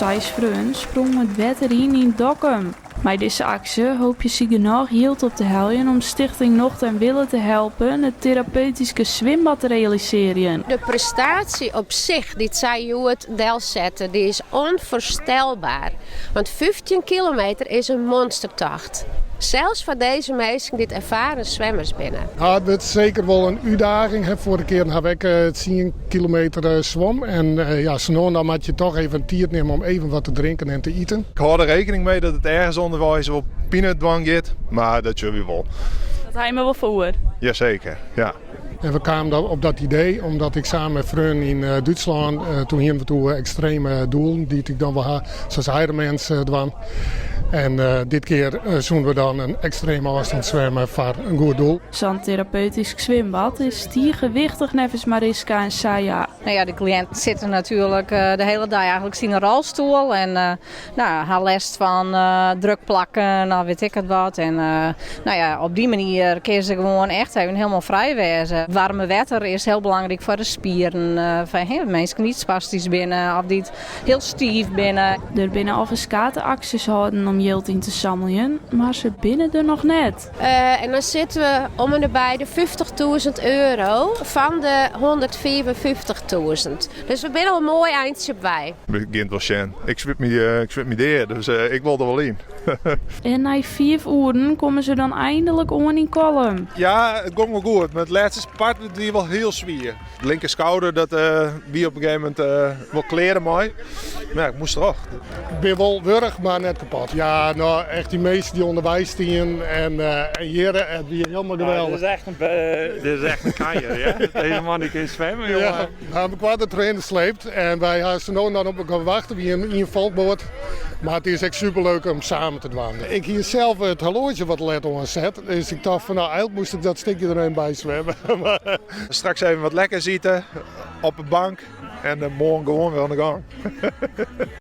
6 vrienden sprongen het water in Dokkum. Bij deze actie hoop je zich genoeg hield op te helpen om Stichting Nocht en Wille te helpen het therapeutische zwembad te realiseren. De prestatie op zich, die zij je het deel zetten, die is onvoorstelbaar. Want 15 kilometer is een monstertocht. Zelfs voor deze mensen die ervaren zwemmers binnen. Ja, het is zeker wel een uitdaging. Vorige keer heb ik 10 kilometer zwom. En dan moet je toch even tijd nemen om even wat te drinken en te eten. Ik hou er rekening mee dat het ergens onderwijs op peanutdwang gaat, maar dat zullen we wel. Dat hij me wel voor. Jazeker, ja. En we kwamen op dat idee omdat ik samen met vrienden in Duitsland, toen gingen we toe extreme doelen die ik dan wel had, zoals Ironmans dwan. En dit keer zoeken we dan een extreme afstand zwemmen voor een goed doel. Zo'n therapeutisch zwembad is gewichtig nevens Mariska en Saya. Nou ja, de cliënt zit er natuurlijk de hele dag eigenlijk in een rolstoel. En haar last van druk plakken, nou weet ik het wat. En op die manier kun je ze gewoon echt even helemaal vrij wezen. Warme water is heel belangrijk voor de spieren. Van mensen niet spastisch binnen of niet heel stief binnen. Er binnen al acties houden om geld in te samelen, maar ze binnen er nog net. En dan zitten we om en nabij de €50.000 van de 154.000. Dus we zijn al een mooi eindje bij. Het begint wel schijn. Ik zwit me deer, dus ik wil er wel in. En na 5 uur komen ze dan eindelijk om in Kolm. Ja, het ging wel goed. Maar het laatste part die wel heel zwier. De linker schouder, dat wie op een gegeven moment wel kleren mooi. Maar ja, ik moest erop. Ik ben wel wurg, maar net kapot. Ja, nou echt die meesten die onderwijs stien en heren, het weer helemaal geweldig. Dit is echt een kanjer, ja? Deze man die kan zwemmen, jongen. Ja, we kwamen de trainer sleept en wij hadden ze nou dan op elkaar wachten wie in een valkboot. Maar het is echt superleuk om samen te dwalen. Ik hier zelf het horloge wat let onzet, dus ik dacht van nou eigenlijk moest ik dat stukje er een bij zwemmen. Straks even wat lekker zitten op een bank en morgen gewoon weer aan de gang.